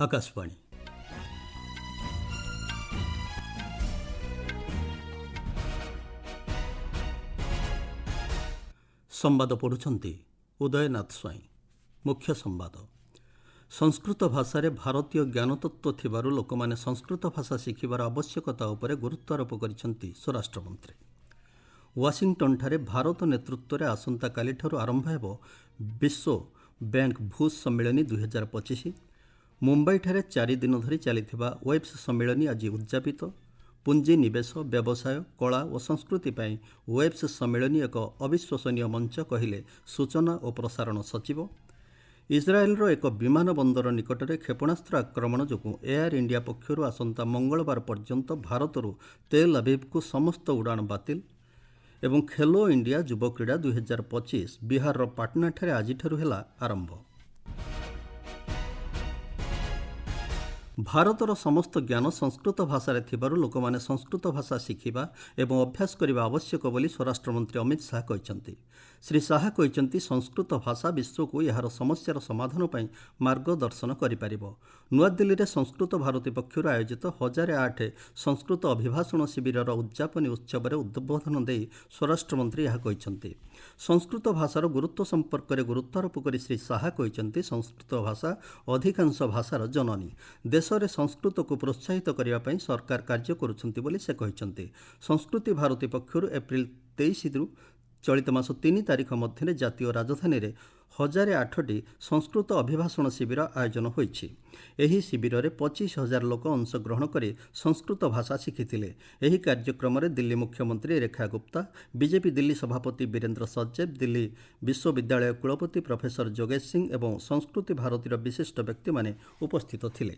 ଆକାଶବାଣୀ। ସମ୍ବାଦ ପଢ଼ୁଛନ୍ତି ଉଦୟନାଥ ସ୍ୱାଇଁ। ମୁଖ୍ୟ ସମ୍ବାଦ। ସଂସ୍କୃତ ଭାଷାରେ ଭାରତୀୟ ଜ୍ଞାନତତ୍ତ୍ୱ ଥିବାରୁ ଲୋକମାନେ ସଂସ୍କୃତ ଭାଷା ଶିଖିବାର ଆବଶ୍ୟକତା ଉପରେ ଗୁରୁତ୍ୱାରୋପ କରିଛନ୍ତି ସ୍ୱରାଷ୍ଟ୍ରମନ୍ତ୍ରୀ। ୱାଶିଂଟନ୍ଠାରେ ଭାରତ ନେତୃତ୍ୱରେ ଆସନ୍ତାକାଲିଠାରୁ ଆରମ୍ଭ ହେବ ବିଶ୍ୱ ବ୍ୟାଙ୍କ ଭୂ ସମ୍ମିଳନୀ 2025। ମୁମ୍ବାଇଠାରେ 4 ଦିନ ଧରି ଚାଲିଥିବା ୱେବ୍ସ ସମ୍ମିଳନୀ ଆଜି ଉଦ୍ଯାପିତ। ପୁଞ୍ଜିନିବେଶ, ବ୍ୟବସାୟ, କଳା ଓ ସଂସ୍କୃତି ପାଇଁ ୱେବ୍ସ ସମ୍ମିଳନୀ ଏକ ଅବିଶ୍ୱସନୀୟ ମଞ୍ଚ କହିଲେ ସୂଚନା ଓ ପ୍ରସାରଣ ସଚିବ। ଇସ୍ରାଏଲର ଏକ ବିମାନ ବନ୍ଦର ନିକଟରେ କ୍ଷେପଣାସ୍ତ୍ର ଆକ୍ରମଣ ଯୋଗୁଁ ଏୟାର ଇଣ୍ଡିଆ ପକ୍ଷରୁ ଆସନ୍ତା ମଙ୍ଗଳବାର ପର୍ଯ୍ୟନ୍ତ ଭାରତରୁ ତେଲ୍ ଆଭିଭକୁ ସମସ୍ତ ଉଡ଼ାଣ ବାତିଲ। ଏବଂ ଖେଲୋ ଇଣ୍ଡିଆ ଯୁବ କ୍ରୀଡ଼ା 2025 ବିହାରର ପାଟନାଠାରେ ଆଜିଠାରୁ ହେଲା ଆରମ୍ଭ। ଭାରତର ସମସ୍ତ ଜ୍ଞାନ ସଂସ୍କୃତ ଭାଷାରେ ଥିବାରୁ ଲୋକମାନେ ସଂସ୍କୃତ ଭାଷା ଶିଖିବା ଏବଂ ଅଭ୍ୟାସ କରିବା ଆବଶ୍ୟକ ବୋଲି ସ୍ୱରାଷ୍ଟ୍ରମନ୍ତ୍ରୀ ଅମିତ ଶାହା କହିଛନ୍ତି। ଶ୍ରୀ ଶାହା କହିଛନ୍ତି, ସଂସ୍କୃତ ଭାଷା ବିଶ୍ୱକୁ ଏହାର ସମସ୍ୟାର ସମାଧାନ ପାଇଁ ମାର୍ଗଦର୍ଶନ କରିପାରିବ। ନୂଆଦିଲ୍ଲୀରେ ସଂସ୍କୃତ ଭାରତୀ ପକ୍ଷରୁ ଆୟୋଜିତ 1008 ସଂସ୍କୃତ ଅଭିଭାଷଣ ଶିବିରର ଉଦ୍ଯାପନୀ ଉତ୍ସବରେ ଉଦ୍ବୋଧନ ଦେଇ ସ୍ୱରାଷ୍ଟ୍ରମନ୍ତ୍ରୀ ଏହା କହିଛନ୍ତି। ସଂସ୍କୃତ ଭାଷାର ଗୁରୁତ୍ୱ ସମ୍ପର୍କରେ ଗୁରୁତ୍ୱାରୋପ କରି ଶ୍ରୀ ଶାହା କହିଛନ୍ତି, ସଂସ୍କୃତ ଭାଷା ଅଧିକାଂଶ ଭାଷାର ଜନନୀ। ଦେଶରେ ସଂସ୍କୃତକୁ ପ୍ରୋତ୍ସାହିତ କରିବା ପାଇଁ ସରକାର କାର୍ଯ୍ୟ କରୁଛନ୍ତି ବୋଲି ସେ କହିଛନ୍ତି। ସଂସ୍କୃତି ଭାରତୀ ପକ୍ଷରୁ ଏପ୍ରିଲ 23ରୁ ଚଳିତ ମାସ 3 ତାରିଖ ମଧ୍ୟରେ ଜାତୀୟ ରାଜଧାନୀରେ 1008ଟି ସଂସ୍କୃତ ଅଭିଭାଷଣ ଶିବିର ଆୟୋଜନ ହୋଇଛି। ଏହି ଶିବିରରେ 25,000 ଲୋକ ଅଂଶଗ୍ରହଣ କରି ସଂସ୍କୃତ ଭାଷା ଶିଖିଥିଲେ। ଏହି କାର୍ଯ୍ୟକ୍ରମରେ ଦିଲ୍ଲୀ ମୁଖ୍ୟମନ୍ତ୍ରୀ ରେଖା ଗୁପ୍ତା, ବିଜେପି ଦିଲ୍ଲୀ ସଭାପତି ବୀରେନ୍ଦ୍ର ସଚଦେବ, ଦିଲ୍ଲୀ ବିଶ୍ୱବିଦ୍ୟାଳୟ କୁଳପତି ପ୍ରଫେସର ଯୋଗେଶ ସିଂ ଏବଂ ସଂସ୍କୃତି ଭାରତୀର ବିଶିଷ୍ଟ ବ୍ୟକ୍ତିମାନେ ଉପସ୍ଥିତ ଥିଲେ।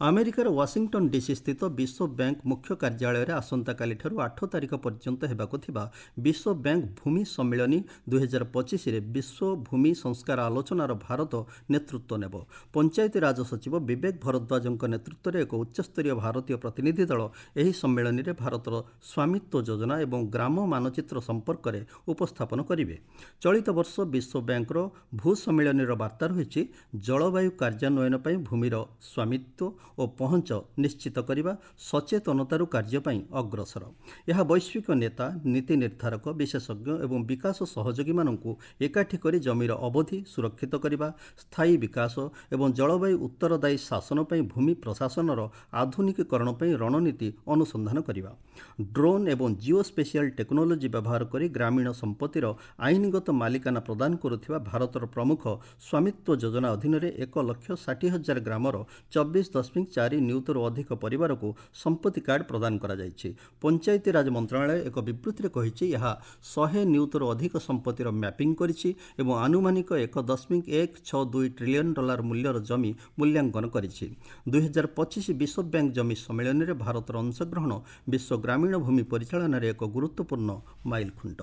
ଆମେରିକାର ୱାଶିଂଟନ୍ ଡିସି ସ୍ଥିତ ବିଶ୍ୱ ବ୍ୟାଙ୍କ ମୁଖ୍ୟ କାର୍ଯ୍ୟାଳୟରେ ଆସନ୍ତାକାଲିଠାରୁ 8 ତାରିଖ ପର୍ଯ୍ୟନ୍ତ ହେବାକୁ ଥିବା ବିଶ୍ୱ ବ୍ୟାଙ୍କ ଭୂମି ସମ୍ମିଳନୀ 2025ରେ ବିଶ୍ୱ ଭୂମି ସଂସ୍କାର ଆଲୋଚନାର ଭାରତ ନେତୃତ୍ୱ ନେବ। ପଞ୍ଚାୟତି ରାଜ ସଚିବ ବିବେକ ଭରଦ୍ୱାଜଙ୍କ ନେତୃତ୍ୱରେ ଏକ ଉଚ୍ଚସ୍ତରୀୟ ଭାରତୀୟ ପ୍ରତିନିଧି ଦଳ ଏହି ସମ୍ମିଳନୀରେ ଭାରତର ସ୍ୱାମିତ୍ୱ ଯୋଜନା ଏବଂ ଗ୍ରାମ ମାନଚିତ୍ର ସମ୍ପର୍କରେ ଉପସ୍ଥାପନ କରିବେ। ଚଳିତ ବର୍ଷ ବିଶ୍ୱ ବ୍ୟାଙ୍କର ଭୂ ସମ୍ମିଳନୀର ବାର୍ତ୍ତା ରହିଛି, ଜଳବାୟୁ କାର୍ଯ୍ୟାନ୍ୱୟନ ପାଇଁ ଭୂମିର ସ୍ୱାମିତ୍ୱ ଓ ପହଞ୍ଚ ନିଶ୍ଚିତ କରିବା, ସଚେତନତାରୁ କାର୍ଯ୍ୟ ପାଇଁ ଅଗ୍ରସର। ଏହା ବୈଶ୍ୱିକ ନେତା, ନୀତି ନିର୍ଦ୍ଧାରକ, ବିଶେଷଜ୍ଞ ଏବଂ ବିକାଶ ସହଯୋଗୀମାନଙ୍କୁ ଏକାଠି କରି ଜମିର ଅବଧି ସୁରକ୍ଷିତ କରିବା, ସ୍ଥାୟୀ ବିକାଶ ଏବଂ ଜଳବାୟୁ ଉତ୍ତରଦାୟୀ ଶାସନ ପାଇଁ ଭୂମି ପ୍ରଶାସନର ଆଧୁନିକୀକରଣ ପାଇଁ ରଣନୀତି ଅନୁସନ୍ଧାନ କରିବା। ଡ୍ରୋନ୍ ଏବଂ ଜିଓ ସ୍ପେସିଆଲ ଟେକ୍ନୋଲୋଜି ବ୍ୟବହାର କରି ଗ୍ରାମୀଣ ସମ୍ପତ୍ତିର ଆଇନଗତ ମାଲିକାନା ପ୍ରଦାନ କରୁଥିବା ଭାରତର ପ୍ରମୁଖ ସ୍ୱାମିତ୍ୱ ଯୋଜନା ଅଧୀନରେ 1,60,000 ଗ୍ରାମର 24.4 ନିୟୁତରୁ ଅଧିକ ପରିବାରକୁ ସମ୍ପତ୍ତି କାର୍ଡ ପ୍ରଦାନ କରାଯାଇଛି। ପଞ୍ଚାୟତି ରାଜ ମନ୍ତ୍ରଣାଳୟ ଏକ ବିବୃତ୍ତିରେ କହିଛି, ଏହା 100 ନିୟୁତରୁ ଅଧିକ ସମ୍ପତ୍ତିର ମ୍ୟାପିଂ କରିଛି ଏବଂ ଆନୁମାନିକ $1.162 ଟ୍ରିଲିୟନ ମୂଲ୍ୟର ଜମି ମୂଲ୍ୟାଙ୍କନ କରିଛି। 2025 ବିଶ୍ୱ ବ୍ୟାଙ୍କ ଜମି ସମ୍ମିଳନୀରେ ଭାରତର ଅଂଶଗ୍ରହଣ ବିଶ୍ୱ ଗ୍ରାମୀଣ ଭୂମି ପରିଚାଳନାରେ ଏକ ଗୁରୁତ୍ୱପୂର୍ଣ୍ଣ ମାଇଲଖୁଣ୍ଟ।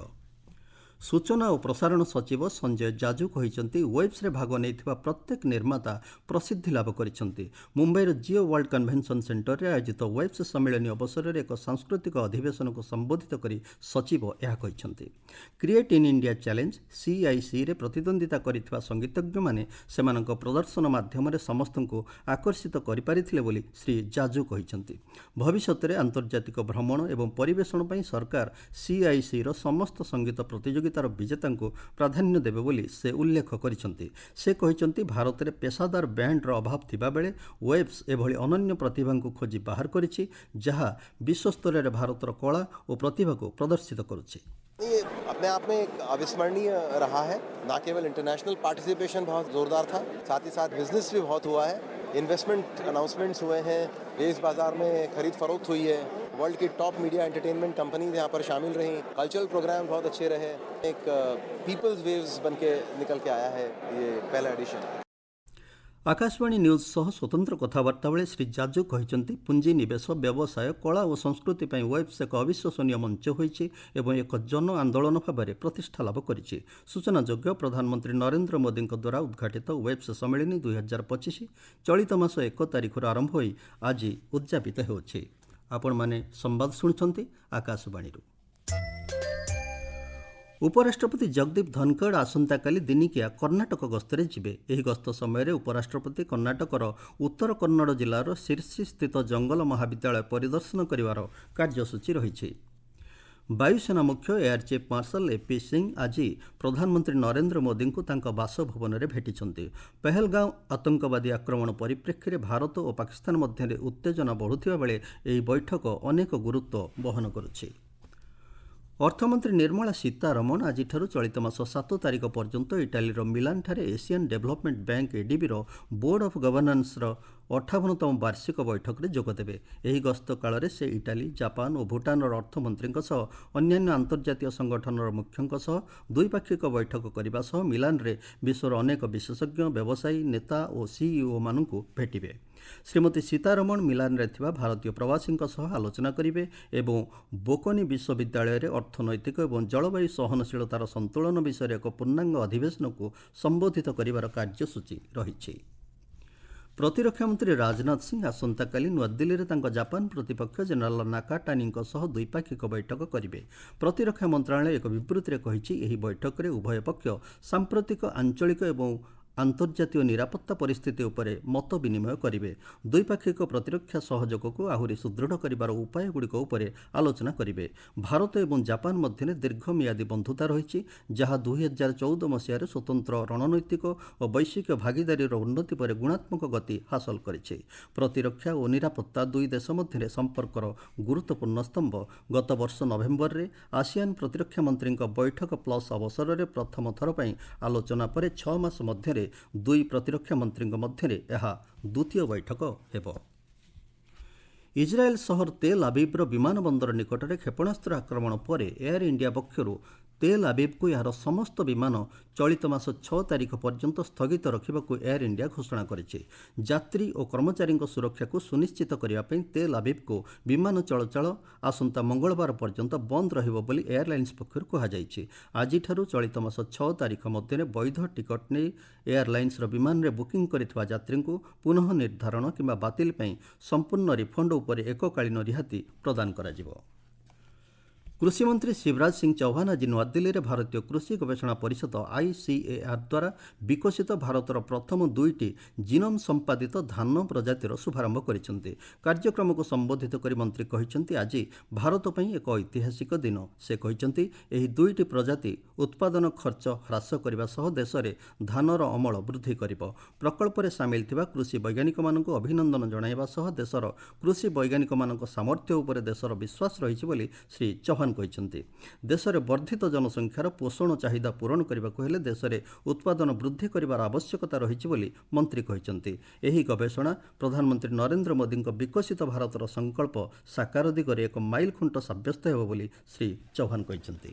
ସୂଚନା ଓ ପ୍ରସାରଣ ସଚିବ ସଞ୍ଜୟ ଜାଜୁ କହିଛନ୍ତି, ୱେବ୍ସରେ ଭାଗ ନେଇଥିବା ପ୍ରତ୍ୟେକ ନିର୍ମାତା ପ୍ରସିଦ୍ଧି ଲାଭ କରିଛନ୍ତି। ମୁମ୍ବାଇର ଜିଓ ୱାର୍ଲ୍ଡ କନଭେନସନ୍ ସେଣ୍ଟରରେ ଆୟୋଜିତ ୱେବ୍ସ ସମ୍ମିଳନୀ ଅବସରରେ ଏକ ସାଂସ୍କୃତିକ ଅଧିବେଶନକୁ ସମ୍ବୋଧିତ କରି ସଚିବ ଏହା କହିଛନ୍ତି। କ୍ରିଏଟ୍ ଇନ୍ ଇଣ୍ଡିଆ ଚ୍ୟାଲେଞ୍ଜ CICରେ ପ୍ରତିଦ୍ୱନ୍ଦ୍ୱିତା କରିଥିବା ସଙ୍ଗୀତଜ୍ଞମାନେ ସେମାନଙ୍କ ପ୍ରଦର୍ଶନ ମାଧ୍ୟମରେ ସମସ୍ତଙ୍କୁ ଆକର୍ଷିତ କରିପାରିଥିଲେ ବୋଲି ଶ୍ରୀ ଜାଜୁ କହିଛନ୍ତି। ଭବିଷ୍ୟତରେ ଆନ୍ତର୍ଜାତିକ ଭ୍ରମଣ ଏବଂ ପରିବେଷଣ ପାଇଁ ସରକାର CICର ସମସ୍ତ ସଙ୍ଗୀତ ପ୍ରତିଯୋଗିତାର ବିଜେତାଙ୍କୁ ପ୍ରାଧାନ୍ୟ ଦେବେ ବୋଲି ସେ ଉଲ୍ଲେଖ କରିଛନ୍ତି। ସେ କହିଛନ୍ତି, ଭାରତରେ ପେସାଦାର ବ୍ୟାଣ୍ଡର ଅଭାବ ଥିବାବେଳେ ୱେବ୍ସ ଏଭଳି ଅନନ୍ୟ ପ୍ରତିଭାଙ୍କୁ ଖୋଜି ବାହାର କରିଛି, ଯାହା ବିଶ୍ୱସ୍ତରରେ ଭାରତର କଳା ଓ ପ୍ରତିଭାକୁ ପ୍ରଦର୍ଶିତ କରୁଛି। ये अपने आप में एक अविस्मरणीय रहा है। ना केवल इंटरनेशनल पार्टिसिपेशन बहुत जोरदार था, साथ ही साथ बिजनेस भी बहुत हुआ है। इन्वेस्टमेंट अनाउंसमेंट्स हुए हैं, देश बाजार में खरीद फरोख्त हुई है, वर्ल्ड की टॉप मीडिया एंटरटेनमेंट कंपनीज यहाँ पर शामिल रहीं, कल्चरल प्रोग्राम बहुत अच्छे रहे। एक पीपल्स वेव्स बन के निकल के आया है ये पहला एडिशन। ଆକାଶବାଣୀ ନ୍ୟୁଜ୍ ସହ ସ୍ୱତନ୍ତ୍ର କଥାବାର୍ତ୍ତା ବେଳେ ଶ୍ରୀ ଜାଜୁ କହିଛନ୍ତି, ପୁଞ୍ଜିନିବେଶ, ବ୍ୟବସାୟ, କଳା ଓ ସଂସ୍କୃତି ପାଇଁ ୱେବ୍ସ ଏକ ଅବିଶ୍ୱସନୀୟ ମଞ୍ଚ ହୋଇଛି ଏବଂ ଏକ ଜନ ଆନ୍ଦୋଳନ ଭାବରେ ପ୍ରତିଷ୍ଠା ଲାଭ କରିଛି। ସୂଚନାଯୋଗ୍ୟ, ପ୍ରଧାନମନ୍ତ୍ରୀ ନରେନ୍ଦ୍ର ମୋଦିଙ୍କ ଦ୍ୱାରା ଉଦ୍ଘାଟିତ ୱେବ୍ସ ସମ୍ମିଳନୀ 2025 ଚଳିତ ମାସ 1 ତାରିଖରୁ ଆରମ୍ଭ ହୋଇ ଆଜି ଉଦ୍ଯାପିତ ହେଉଛି। ଆପଣମାନେ ସମ୍ବାଦ ଶୁଣୁଛନ୍ତି ଆକାଶବାଣୀରୁ। ଉପରାଷ୍ଟ୍ରପତି ଜଗଦୀପ ଧନଖଡ଼ ଆସନ୍ତାକାଲି ଦିନିକିଆ କର୍ଣ୍ଣାଟକ ଗସ୍ତରେ ଯିବେ। ଏହି ଗସ୍ତ ସମୟରେ ଉପରାଷ୍ଟ୍ରପତି କର୍ଣ୍ଣାଟକର ଉତ୍ତର କନ୍ନଡ଼ ଜିଲ୍ଲାର ଶିର୍ସି ସ୍ଥିତ ଜଙ୍ଗଲ ମହାବିଦ୍ୟାଳୟ ପରିଦର୍ଶନ କରିବାର କାର୍ଯ୍ୟସୂଚୀ ରହିଛି। ବାୟୁସେନା ମୁଖ୍ୟ air chief marshal AP Singh ଆଜି ପ୍ରଧାନମନ୍ତ୍ରୀ ନରେନ୍ଦ୍ର ମୋଦିଙ୍କୁ ତାଙ୍କ ବାସଭବନରେ ଭେଟିଛନ୍ତି। ପେହେଲଗାଁଓ ଆତଙ୍କବାଦୀ ଆକ୍ରମଣ ପରିପ୍ରେକ୍ଷୀରେ ଭାରତ ଓ ପାକିସ୍ତାନ ମଧ୍ୟରେ ଉତ୍ତେଜନା ବଢ଼ୁଥିବା ବେଳେ ଏହି ବୈଠକ ଅନେକ ଗୁରୁତ୍ୱ ବହନ କରୁଛି। ଅର୍ଥମନ୍ତ୍ରୀ ନିର୍ମଳା ସୀତାରମଣ ଆଜିଠାରୁ ଚଳିତ ମାସ 7 ତାରିଖ ପର୍ଯ୍ୟନ୍ତ ଇଟାଲୀର ମିଲାନଠାରେ ଏସିଆନ୍ ଡେଭଲପମେଣ୍ଟ ବ୍ୟାଙ୍କ ଏଡିବିର ବୋର୍ଡ ଅଫ୍ ଗଭର୍ଣ୍ଣାନ୍ସର 58ତମ ବାର୍ଷିକ ବୈଠକରେ ଯୋଗଦେବେ। ଏହି ଗସ୍ତ କାଳରେ ସେ ଇଟାଲୀ, ଜାପାନ ଓ ଭୁଟାନର ଅର୍ଥମନ୍ତ୍ରୀଙ୍କ ସହ ଅନ୍ୟାନ୍ୟ ଆନ୍ତର୍ଜାତୀୟ ସଂଗଠନର ମୁଖ୍ୟଙ୍କ ସହ ଦ୍ୱିପାକ୍ଷିକ ବୈଠକ କରିବା ସହ ମିଲାନରେ ବିଶ୍ୱର ଅନେକ ବିଶେଷଜ୍ଞ, ବ୍ୟବସାୟୀ, ନେତା ଓ ସିଇଓମାନଙ୍କୁ ଭେଟିବେ। ଶ୍ରୀମତୀ ସୀତାରମଣ ମିଲାନରେ ଥିବା ଭାରତୀୟ ପ୍ରବାସୀଙ୍କ ସହ ଆଲୋଚନା କରିବେ ଏବଂ ବୋକୋନି ବିଶ୍ୱବିଦ୍ୟାଳୟରେ ଅର୍ଥନୈତିକ ଏବଂ ଜଳବାୟୁ ସହନଶୀଳତାର ସନ୍ତୁଳନ ବିଷୟରେ ଏକ ପୂର୍ଣ୍ଣାଙ୍ଗ ଅଧିବେଶନକୁ ସମ୍ବୋଧିତ କରିବାର କାର୍ଯ୍ୟସୂଚୀ ରହିଛି। ପ୍ରତିରକ୍ଷା ମନ୍ତ୍ରୀ ରାଜନାଥ ସିଂ ଆସନ୍ତାକାଲି ନୂଆଦିଲ୍ଲୀରେ ତାଙ୍କ ଜାପାନ ପ୍ରତିପକ୍ଷ ଜେନେରାଲ ନାକାଟାନିଙ୍କ ସହ ଦ୍ୱିପାକ୍ଷିକ ବୈଠକ କରିବେ। ପ୍ରତିରକ୍ଷା ମନ୍ତ୍ରଣାଳୟ ଏକ ବିବୃତ୍ତିରେ କହିଛି, ଏହି ବୈଠକରେ ଉଭୟ ପକ୍ଷ ସାମ୍ପ୍ରତିକ ଆଞ୍ଚଳିକ ଏବଂ ଆନ୍ତର୍ଜାତୀୟ ନିରାପତ୍ତା ପରିସ୍ଥିତି ଉପରେ ମତ ବିନିମୟ କରିବେ। ଦ୍ୱିପାକ୍ଷିକ ପ୍ରତିରକ୍ଷା ସହଯୋଗକୁ ଆହୁରି ସୁଦୃଢ଼ କରିବାର ଉପାୟଗୁଡ଼ିକ ଉପରେ ଆଲୋଚନା କରିବେ। ଭାରତ ଏବଂ ଜାପାନ ମଧ୍ୟରେ ଦୀର୍ଘମିଆଦୀ ବନ୍ଧୁତା ରହିଛି, ଯାହା 2014 ମସିହାରେ ସ୍ୱତନ୍ତ୍ର ରଣନୈତିକ ଓ ବୈଶ୍ୱିକ ଭାଗିଦାରୀର ଉନ୍ନତି ପରେ ଗୁଣାତ୍ମକ ଗତି ହାସଲ କରିଛି। ପ୍ରତିରକ୍ଷା ଓ ନିରାପତ୍ତା ଦୁଇ ଦେଶ ମଧ୍ୟରେ ସମ୍ପର୍କର ଗୁରୁତ୍ୱପୂର୍ଣ୍ଣ ସ୍ତମ୍ଭ। ଗତ ବର୍ଷ ନଭେମ୍ବରରେ ଆସିଆନ୍ ପ୍ରତିରକ୍ଷା ମନ୍ତ୍ରୀଙ୍କ ବୈଠକ ପ୍ଲସ୍ ଅବସରରେ ପ୍ରଥମ ଥର ପାଇଁ ଆଲୋଚନା ପରେ 6 ମାସ ମଧ୍ୟରେ ଦୁଇ ପ୍ରତିରକ୍ଷା ମନ୍ତ୍ରୀଙ୍କ ମଧ୍ୟରେ ଏହା ଦ୍ୱିତୀୟ ବୈଠକ ହେବ। ଇସ୍ରାଏଲ ସହର ତେଲ୍ ଆବିବ୍ର ବିମାନ ବନ୍ଦର ନିକଟରେ କ୍ଷେପଣାସ୍ତ୍ର ଆକ୍ରମଣ ପରେ ଏୟାର ଇଣ୍ଡିଆ ପକ୍ଷରୁ ତେଲ୍ ଆବିବ୍କୁ ଏହାର ସମସ୍ତ ବିମାନ ଚଳିତ ମାସ 6 ତାରିଖ ପର୍ଯ୍ୟନ୍ତ ସ୍ଥଗିତ ରଖିବାକୁ ଏୟାର ଇଣ୍ଡିଆ ଘୋଷଣା କରିଛି। ଯାତ୍ରୀ ଓ କର୍ମଚାରୀଙ୍କ ସୁରକ୍ଷାକୁ ସୁନିଶ୍ଚିତ କରିବା ପାଇଁ ତେଲ୍ ଆବିବ୍କୁ ବିମାନ ଚଳାଚଳ ଆସନ୍ତା ମଙ୍ଗଳବାର ପର୍ଯ୍ୟନ୍ତ ବନ୍ଦ ରହିବ ବୋଲି ଏୟାରଲାଇନ୍ସ ପକ୍ଷରୁ କୁହାଯାଇଛି। ଆଜିଠାରୁ ଚଳିତ ମାସ 6 ତାରିଖ ମଧ୍ୟରେ ବୈଧ ଟିକଟ ନେଇ ଏୟାରଲାଇନ୍ସର ବିମାନରେ ବୁକିଂ କରିଥିବା ଯାତ୍ରୀଙ୍କୁ ପୁନଃ ନିର୍ଦ୍ଧାରଣ କିମ୍ବା ବାତିଲ ପାଇଁ ସମ୍ପୂର୍ଣ୍ଣ ରିଫଣ୍ଡ ଉପରେ ଏକକାଳୀନ ରିହାତି ପ୍ରଦାନ କରାଯିବ। କୃଷିମନ୍ତ୍ରୀ ଶିବରାଜ ସିଂ ଚୌହାନ ଆଜି ନୂଆଦିଲ୍ଲୀରେ ଭାରତୀୟ କୃଷି ଗବେଷଣା ପରିଷଦ ICAR ଦ୍ୱାରା ବିକଶିତ ଭାରତର ପ୍ରଥମ 2ଟି ଜିନୋମ୍ ସମ୍ପାଦିତ ଧାନ ପ୍ରଜାତିର ଶୁଭାରମ୍ଭ କରିଛନ୍ତି। କାର୍ଯ୍ୟକ୍ରମକୁ ସମ୍ବୋଧିତ କରି ମନ୍ତ୍ରୀ କହିଛନ୍ତି, ଆଜି ଭାରତ ପାଇଁ ଏକ ଐତିହାସିକ ଦିନ। ସେ କହିଛନ୍ତି, ଏହି 2ଟି ପ୍ରଜାତି ଉତ୍ପାଦନ ଖର୍ଚ୍ଚ ହ୍ରାସ କରିବା ସହ ଦେଶରେ ଧାନର ଅମଳ ବୃଦ୍ଧି କରିବ। ପ୍ରକଳ୍ପରେ ସାମିଲ ଥିବା କୃଷି ବୈଜ୍ଞାନିକମାନଙ୍କୁ ଅଭିନନ୍ଦନ ଜଣାଇବା ସହ ଦେଶର କୃଷି ବୈଜ୍ଞାନିକମାନଙ୍କ ସାମର୍ଥ୍ୟ ଉପରେ ଦେଶର ବିଶ୍ୱାସ ରହିଛି ବୋଲି ଶ୍ରୀ ଚୌହାନ କହିଛନ୍ତି। ଦେଶରେ ବର୍ଦ୍ଧିତ ଜନସଂଖ୍ୟାର ପୋଷଣ ଚାହିଦା ପୂରଣ କରିବାକୁ ହେଲେ ଦେଶରେ ଉତ୍ପାଦନ ବୃଦ୍ଧି କରିବାର ଆବଶ୍ୟକତା ରହିଛି ବୋଲି ମନ୍ତ୍ରୀ କହିଛନ୍ତି। ଏହି ଗବେଷଣା ପ୍ରଧାନମନ୍ତ୍ରୀ ନରେନ୍ଦ୍ର ମୋଦିଙ୍କ ବିକଶିତ ଭାରତର ସଂକଳ୍ପ ସାକାର ଦିଗରେ ଏକ ମାଇଲ ଖୁଣ୍ଟ ସାବ୍ୟସ୍ତ ହେବ ବୋଲି ଶ୍ରୀ ଚୌହାନ କହିଛନ୍ତି।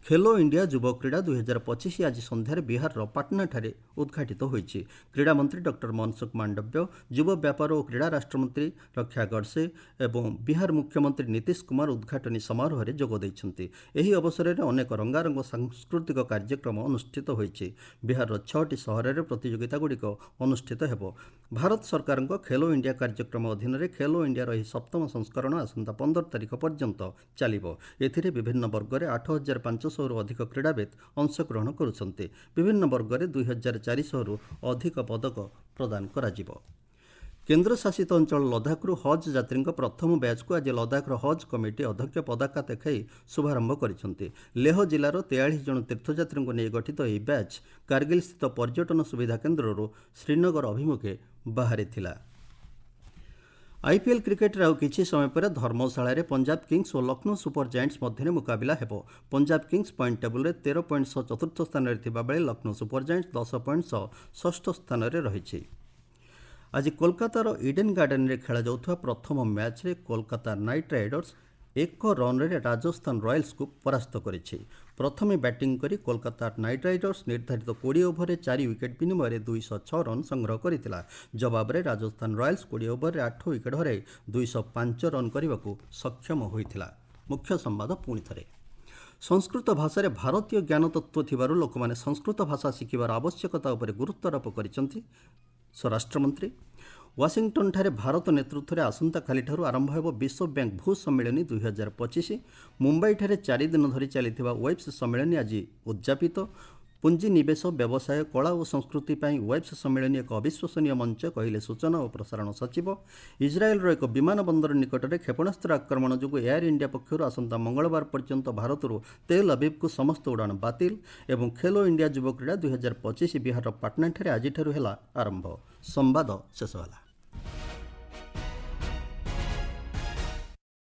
ଖେଲୋ ଇଣ୍ଡିଆ ଯୁବ କ୍ରୀଡ଼ା 2025 ଆଜି ସନ୍ଧ୍ୟାରେ ବିହାରର ପାଟନାଠାରେ ଉଦ୍ଘାଟିତ ହୋଇଛି। କ୍ରୀଡ଼ାମନ୍ତ୍ରୀ ଡକ୍ଟର ମନସୁଖ ମାଣ୍ଡବ୍ୟ, ଯୁବ ବ୍ୟାପାର ଓ କ୍ରୀଡ଼ା ରାଷ୍ଟ୍ରମନ୍ତ୍ରୀ ରକ୍ଷା ଗଡ଼ସେ ଏବଂ ବିହାର ମୁଖ୍ୟମନ୍ତ୍ରୀ ନୀତିଶ କୁମାର ଉଦ୍ଘାଟନୀ ସମାରୋହରେ ଯୋଗ ଦେଇଛନ୍ତି। ଏହି ଅବସରରେ ଅନେକ ରଙ୍ଗାରଙ୍ଗ ସାଂସ୍କୃତିକ କାର୍ଯ୍ୟକ୍ରମ ଅନୁଷ୍ଠିତ ହୋଇଛି। ବିହାରର 6ଟି ସହରରେ ପ୍ରତିଯୋଗିତାଗୁଡ଼ିକ ଅନୁଷ୍ଠିତ ହେବ। ଭାରତ ସରକାରଙ୍କ ଖେଲୋ ଇଣ୍ଡିଆ କାର୍ଯ୍ୟକ୍ରମ ଅଧୀନରେ ଖେଲୋ ଇଣ୍ଡିଆର ଏହି 7ମ ସଂସ୍କରଣ ଆସନ୍ତା 15 ତାରିଖ ପର୍ଯ୍ୟନ୍ତ ଚାଲିବ। ଏଥିରେ ବିଭିନ୍ନ ବର୍ଗରେ 8500ରୁ ଅଧିକ କ୍ରୀଡ଼ାବିତ ଅଂଶଗ୍ରହଣ କରୁଛନ୍ତି। ବିଭିନ୍ନ ବର୍ଗରେ 2400ରୁ ଅଧିକ ପଦକ ପ୍ରଦାନ କରାଯିବ। କେନ୍ଦ୍ରଶାସିତ ଅଞ୍ଚଳ ଲଦାଖରୁ ହଜ୍ ଯାତ୍ରୀଙ୍କ ପ୍ରଥମ ବ୍ୟାଚ୍କୁ ଆଜି ଲଦାଖର ହଜ୍ କମିଟି ଅଧ୍ୟକ୍ଷ ପତାକା ଦେଖାଇ ଶୁଭାରମ୍ଭ କରିଛନ୍ତି। ଲେହ ଜିଲ୍ଲାର 43 ଜଣ ତୀର୍ଥଯାତ୍ରୀଙ୍କୁ ନେଇ ଗଠିତ ଏହି ବ୍ୟାଚ୍ କାର୍ଗିଲ ସ୍ଥିତ ପର୍ଯ୍ୟଟନ ସୁବିଧା କେନ୍ଦ୍ରରୁ ଶ୍ରୀନଗର ଅଭିମୁଖେ ବାହାରିଥିଲା। IPL କ୍ରିକେଟରେ ଆଉ କିଛି ସମୟ ପରେ ଧର୍ମଶାଳାରେ ପଞ୍ଜାବ କିଙ୍ଗସ୍ ଓ ଲକ୍ଷ୍ନୌ ସୁପର ଜାଏଣ୍ଟସ୍ ମଧ୍ୟରେ ମୁକାବିଲା ହେବ। ପଞ୍ଜାବ କିଙ୍ଗସ୍ ପଏଣ୍ଟ ଟେବୁଲରେ 13 ପଏଣ୍ଟ ସହ ଚତୁର୍ଥ ସ୍ଥାନରେ ଥିବାବେଳେ ଲକ୍ଷ୍ନୌ ସୁପର ଜାଏଣ୍ଟସ୍ 10 ପଏଣ୍ଟ ସହ ଷଷ୍ଠ ସ୍ଥାନରେ ରହିଛି। ଆଜି କୋଲକାତାର ଇଡେନ୍ ଗାର୍ଡେନରେ ଖେଳାଯାଉଥିବା ପ୍ରଥମ ମ୍ୟାଚ୍ରେ କୋଲକାତା ନାଇଟ୍ ରାଇଡର୍ସ 1 ରନ୍ରେ ରାଜସ୍ଥାନ ରୟାଲ୍ସକୁ ପରାସ୍ତ କରିଛି। ପ୍ରଥମେ ବ୍ୟାଟିଂ କରି କୋଲକାତା ନାଇଟ୍ ରାଇଡର୍ସ ନିର୍ଦ୍ଧାରିତ 20 ଓଭରରେ 4 ୱିକେଟ୍ ବିନିମୟରେ 206 ରନ୍ ସଂଗ୍ରହ କରିଥିଲା। ଜବାବରେ ରାଜସ୍ଥାନ ରୟାଲ୍ସ 20 ଓଭରରେ 8 ୱିକେଟ୍ ହରାଇ 205 ରନ୍ କରିବାକୁ ସକ୍ଷମ ହୋଇଥିଲା। ମୁଖ୍ୟ ସମ୍ବାଦ ପୁଣି ଥରେ। ସଂସ୍କୃତ ଭାଷାରେ ଭାରତୀୟ ଜ୍ଞାନତତ୍ତ୍ୱ ଥିବାରୁ ଲୋକମାନେ ସଂସ୍କୃତ ଭାଷା ଶିଖିବାର ଆବଶ୍ୟକତା ଉପରେ ଗୁରୁତ୍ୱାରୋପ କରିଛନ୍ତି ସ୍ୱରାଷ୍ଟ୍ରମନ୍ତ୍ରୀ। ୱାସିଂଟନ୍ଠାରେ ଭାରତ ନେତୃତ୍ୱରେ ଆସନ୍ତାକାଲିଠାରୁ ଆରମ୍ଭ ହେବ ବିଶ୍ୱ ବ୍ୟାଙ୍କ ଭୂ ସମ୍ମିଳନୀ 2025। ମୁମ୍ବାଇଠାରେ 4 ଦିନ ଧରି ଚାଲିଥିବା ୱେବ୍ସ ସମ୍ମିଳନୀ ଆଜି ଉଦ୍ଯାପିତ। ପୁଞ୍ଜିନିବେଶ, ବ୍ୟବସାୟ, କଳା ଓ ସଂସ୍କୃତି ପାଇଁ ୱେବ୍ସ ସମ୍ମିଳନୀ ଏକ ଅବିଶ୍ୱସନୀୟ ମଞ୍ଚ, କହିଲେ ସୂଚନା ଓ ପ୍ରସାରଣ ସଚିବ। ଇସ୍ରାଏଲ୍ର ଏକ ବିମାନ ବନ୍ଦର ନିକଟରେ କ୍ଷେପଣାସ୍ତ୍ର ଆକ୍ରମଣ ଯୋଗୁଁ ଏୟାର ଇଣ୍ଡିଆ ପକ୍ଷରୁ ଆସନ୍ତା ମଙ୍ଗଳବାର ପର୍ଯ୍ୟନ୍ତ ଭାରତରୁ ତେଲ୍ ଆବିବ୍କୁ ସମସ୍ତ ଉଡ଼ାଣ ବାତିଲ। ଏବଂ ଖେଲୋ ଇଣ୍ଡିଆ ଯୁବ କ୍ରୀଡ଼ା 2025 ବିହାରର ପାଟନାଠାରେ ଆଜିଠାରୁ ହେଲା ଆରମ୍ଭ। ସମ୍ବାଦ ଶେଷ ହେଲା।